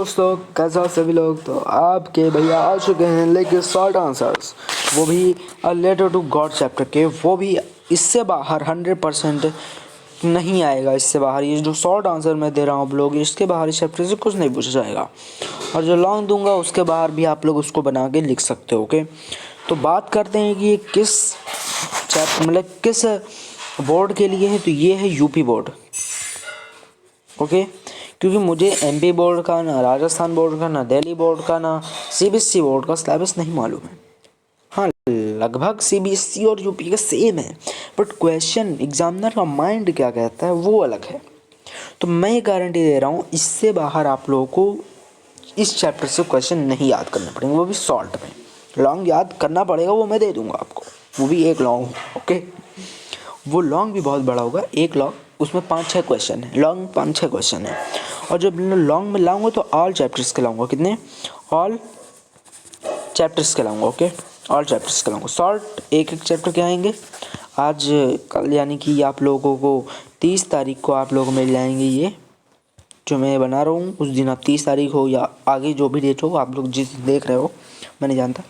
दोस्तों कैसा सभी लोग। तो आपके भैया आ चुके हैं लेके शॉर्ट आंसर्स, वो भी a letter to God chapter के। वो भी इससे बाहर 100% नहीं आएगा। इससे बाहर ये जो शॉर्ट आंसर मैं दे रहा हूँ आप लोग, इसके बाहर इस चैप्टर से कुछ नहीं पूछा जाएगा। और जो लॉन्ग दूंगा उसके बाहर भी आप लोग उसको बना के लिख सकते हो। ओके, तो बात करते हैं कि ये किस चैप्टर मतलब किस बोर्ड के लिए है। तो ये है यूपी बोर्ड। ओके, क्योंकि मुझे एमपी बोर्ड का, ना राजस्थान बोर्ड का, ना दिल्ली बोर्ड का, ना सीबीएसई बोर्ड का सिलेबस नहीं मालूम है। हाँ, लगभग सीबीएसई और यूपी का सेम है, बट क्वेश्चन एग्जामिनर का माइंड क्या कहता है वो अलग है। तो मैं ये गारंटी दे रहा हूँ, इससे बाहर आप लोगों को इस चैप्टर से क्वेश्चन नहीं याद करने पड़ेंगे, वो भी शॉर्ट में। लॉन्ग याद करना पड़ेगा, वो मैं दे दूंगा आपको, वो भी एक लॉन्ग। ओके, वो लॉन्ग भी बहुत बड़ा होगा। एक लॉन्ग, उसमें 5-6 क्वेश्चन है। लॉन्ग 5-6 क्वेश्चन है। और जब लॉन्ग में लाऊंगा तो ऑल चैप्टर्स के लाऊंगा। कितने? ऑल चैप्टर्स के लाऊंगा। ओके, ऑल चैप्टर्स के लाऊंगा। शॉर्ट एक एक चैप्टर के आएंगे आज कल, यानी कि आप लोगों को 30 तारीख को आप लोग मिल जाएंगे। ये जो मैं बना रहा हूँ उस दिन, आप 30 तारीख हो या आगे जो भी डेट हो, आप लोग जिस देख रहे हो मैं नहीं जानता।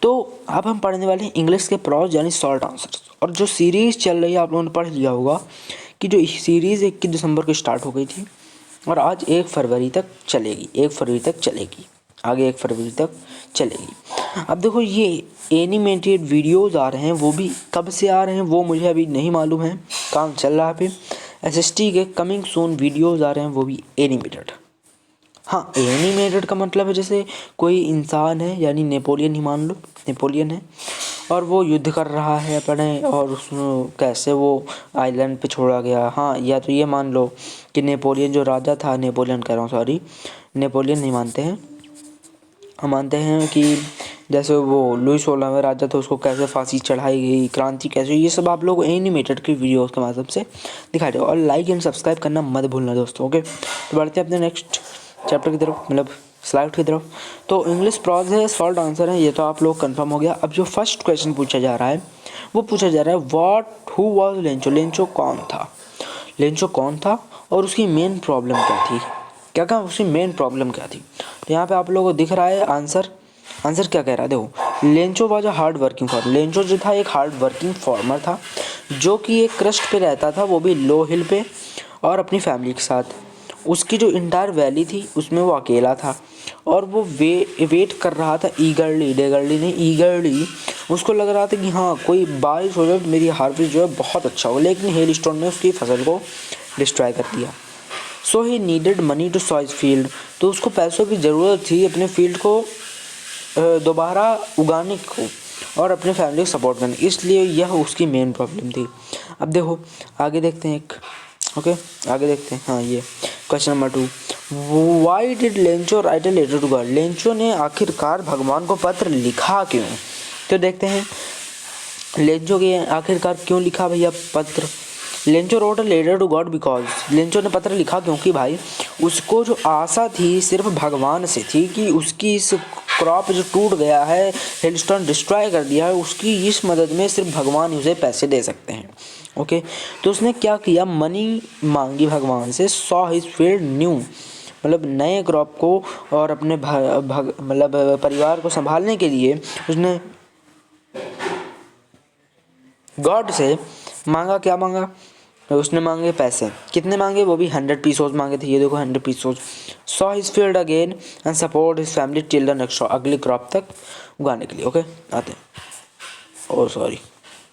तो अब हम पढ़ने वाले हैं इंग्लिश के प्रॉज यानी शॉर्ट आंसर्स। और जो सीरीज़ चल रही है आप लोगों ने पढ़ लिया होगा कि जो सीरीज़ 21 दिसंबर को स्टार्ट हो गई थी और आज 1 फरवरी तक चलेगी। 1 फरवरी तक चलेगी, आगे 1 फरवरी तक चलेगी। अब देखो, ये एनिमेटेड वीडियोज़ आ रहे हैं, वो भी कब से आ रहे हैं वो मुझे अभी नहीं मालूम है, काम चल रहा है पे। एसएसटी के कमिंग सून वीडियोज़ आ रहे हैं, वो भी एनिमेटेड। हाँ, एनिमेटेड का मतलब है जैसे कोई इंसान है, यानी नेपोलियन ही मान लो, नेपोलियन है और वो युद्ध कर रहा है अपने, और उसमें कैसे वो आइलैंड पे छोड़ा गया। हाँ, या तो ये मान लो कि नेपोलियन जो राजा था, नेपोलियन कह रहा हूँ सॉरी, नेपोलियन नहीं मानते हैं, हम मानते हैं कि जैसे वो लुई 16वें राजा था, उसको कैसे फांसी चढ़ाई गई, क्रांति कैसे, ये सब आप लोग एनिमेटेड की वीडियोस के माध्यम से दिखाई दे। और लाइक एंड सब्सक्राइब करना मत भूलना दोस्तों। ओके, तो बढ़ते हैं अपने नेक्स्ट चैप्टर की तरफ, मतलब स्लाइड की तरफ। तो इंग्लिश प्रॉज है, शॉर्ट आंसर है, ये तो आप लोग कंफर्म हो गया। अब जो फर्स्ट क्वेश्चन पूछा जा रहा है वो पूछा जा रहा है what who was Lencho. Lencho कौन था? लेंचो कौन था और उसकी मेन प्रॉब्लम क्या थी? क्या उसकी मेन प्रॉब्लम क्या थी? तो यहाँ पे आप लोगों को दिख रहा है आंसर। आंसर क्या कह रहा है देखो, Lencho was a hard working farmer. Lencho जो था एक हार्ड वर्किंग फार्मर था, जो कि एक क्रस्ट पे रहता था, वो भी लो हिल पे, और अपनी फैमिली के साथ। उसकी जो इंटायर वैली थी उसमें वो अकेला था और वो वेट कर रहा था ईगरली, डेगरली नहीं, ईगरली। उसको लग रहा था कि हाँ कोई बारिश हो जाए तो मेरी हार्वेस्ट जो है बहुत अच्छा हो, लेकिन हेल स्टोन ने उसकी फसल को डिस्ट्रॉय कर दिया। So he needed money to sow his field. तो उसको पैसों की ज़रूरत थी अपने फील्ड को दोबारा उगाने को और अपने फैमिली को सपोर्ट करने, इसलिए यह उसकी मेन प्रॉब्लम थी। अब देखो आगे देखते हैं एक, ओके आगे देखते हैं। हाँ, ये question number 2, why did Lencho write a letter to God. Lencho ने आखिरकार भगवान को पत्र लिखा क्यों? तो देखते हैं लेंचो के आखिरकार क्यों लिखा भैया पत्र। Lencho wrote a letter to God because, Lencho ने पत्र लिखा क्योंकि भाई उसको जो आशा थी सिर्फ भगवान से थी कि उसकी इस क्रॉप जो टूट गया है, हेलस्टोन डिस्ट्रॉय कर दिया है, उसकी इस मदद में सिर्फ भगवान ही उसे पैसे दे सकते हैं। ओके, तो उसने क्या किया, मनी मांगी भगवान से, सॉ हिज फील्ड न्यू, मतलब नए क्रॉप को और अपने मतलब परिवार को संभालने के लिए उसने गॉड से मांगा। क्या मांगा? उसने मांगे पैसे। कितने मांगे? वो भी 100 पीसोज मांगे थे। ये देखो 100 pesos. Saw his field again and support his family till the next अगली क्रॉप तक उगाने के लिए। ओके, आते हैं। ओ सॉरी,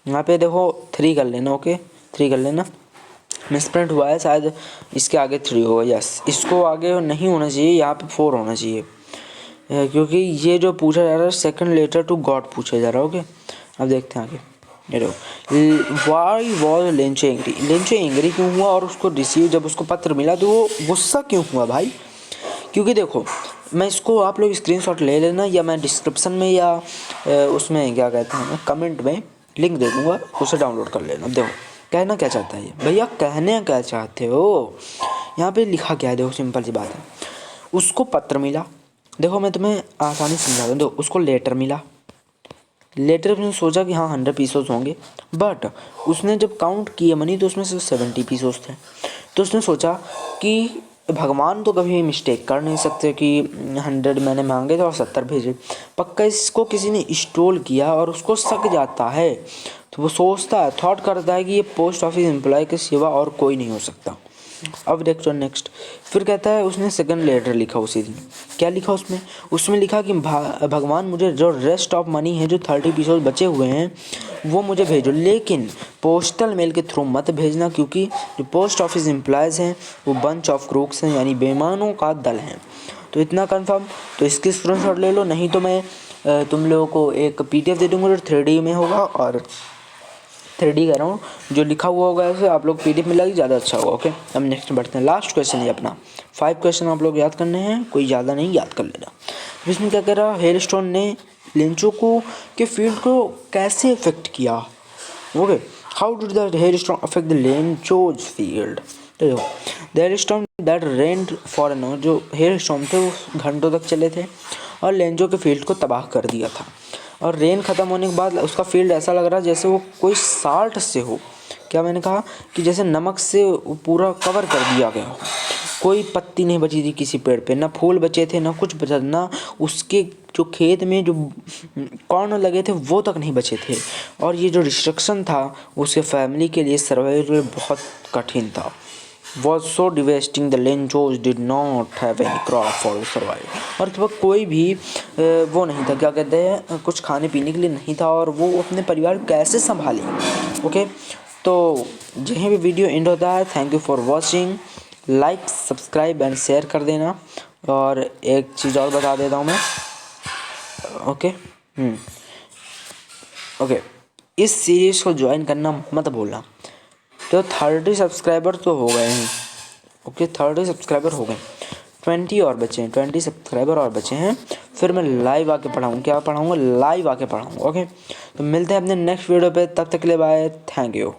यहाँ पे देखो 3 कर लेना। ओके, 3 कर लेना, मिसप्रिंट हुआ है शायद, इसके आगे 3 होगा। यस, इसको आगे नहीं होना चाहिए, यहाँ पे 4 होना चाहिए, क्योंकि ये जो पूछा जा रहा है सेकंड लेटर टू गॉड पूछा जा रहा है। ओके, अब देखते हैं आगे। ये देखो, why was Lencho angry. Lencho angry क्यों हुआ और उसको रिसीव, जब उसको पत्र मिला तो वो गुस्सा क्यों हुआ भाई? क्योंकि देखो, मैं इसको आप लोग स्क्रीनशॉट ले लेना, या मैं डिस्क्रिप्शन में या उसमें क्या कहते हैं कमेंट में लिंक दे दूँगा, उसे डाउनलोड कर लेना। देखो कहना क्या चाहता है ये भैया, कहने क्या चाहते हो, यहाँ पे लिखा क्या है देखो, सिंपल सी बात है। उसको पत्र मिला, देखो मैं तुम्हें आसानी से समझा दूँ। देखो उसको लेटर मिला, लेटर में सोचा कि हाँ 100 पीसोस होंगे, बट उसने जब काउंट किए मनी तो उसमें से 70 पीसोस थे। तो उसने सोचा कि भगवान तो कभी मिस्टेक कर नहीं सकते कि 100 मैंने मांगे थे और 70 भेजे। पक्का इसको किसी ने स्टोल किया और उसको शक जाता है, तो वो सोचता है, थॉट करता है कि ये पोस्ट ऑफिस एम्प्लॉय के सिवा और कोई नहीं हो सकता। अब देखो नेक्स्ट, फिर कहता है उसने सेकंड लेटर लिखा उसी दिन। क्या लिखा उसमें लिखा कि भगवान मुझे जो रेस्ट ऑफ मनी है, जो 30 पीसेस बचे हुए हैं वो मुझे भेजो, लेकिन पोस्टल मेल के थ्रू मत भेजना, क्योंकि जो पोस्ट ऑफिस एम्प्लॉयज़ हैं वो बंच ऑफ क्रूक्स हैं, यानी बेईमानों का दल हैं। तो इतना कंफर्म, तो इसकी स्क्रीनशॉट ले लो, नहीं तो मैं तुम लोगों को एक PDF दे दूँगा जो 3D में होगा, और 3D कह रहा हूँ, जो लिखा हुआ होगा ऐसे आप लोग PDF में लगे, ज़्यादा अच्छा होगा। ओके, अब नेक्स्ट बढ़ते हैं। लास्ट क्वेश्चन है अपना, 5 क्वेश्चन आप लोग याद करने हैं, कोई ज़्यादा नहीं, याद कर लेना। इसमें क्या कह रहा है, हेलस्टोन ने लेंचो के फील्ड को कैसे इफेक्ट किया। Okay, how did the hailstone affect the लेंचोज फील्ड। देखो, the hailstone that rained for an hour, जो हेलस्टोन थे वो घंटों तक चले थे और लेंचो के फील्ड को तबाह कर दिया था। और रेन ख़त्म होने के बाद उसका फील्ड ऐसा लग रहा है जैसे वो कोई साल्ट से हो। क्या मैंने कहा कि जैसे नमक से पूरा कवर कर दिया गया हो। कोई पत्ती नहीं बची थी किसी पेड़ पे, ना फूल बचे थे, ना कुछ बचा, ना उसके जो खेत में जो कॉर्न लगे थे वो तक नहीं बचे थे। और ये जो डिस्ट्रक्शन था उसके फैमिली के लिए, सर्वाइवल के लिए बहुत कठिन था। was so devastating the Lenchos did not have any crop for survival। और उसके बाद कोई भी वो नहीं था, क्या कहते हैं, कुछ खाने पीने के लिए नहीं था, और वो अपने परिवार को कैसे संभाले। ओके, तो यहीं भी वीडियो एंड होता है। Thank you for watching, like subscribe and share कर देना। और एक चीज़ और बता देता हूँ मैं, ओके ओके, इस सीरीज़ को ज्वाइन करना मत भूलना। तो 30 सब्सक्राइबर तो हो गए हैं। ओके, 30 सब्सक्राइबर हो गए, 20 और बचे हैं, 20 सब्सक्राइबर और बचे हैं। फिर मैं लाइव आके पढ़ाऊँ, क्या पढ़ाऊँगा, लाइव आके पढ़ाऊँगा। ओके, तो मिलते हैं अपने नेक्स्ट वीडियो पे, तब तक के लिए बाय, थैंक यू।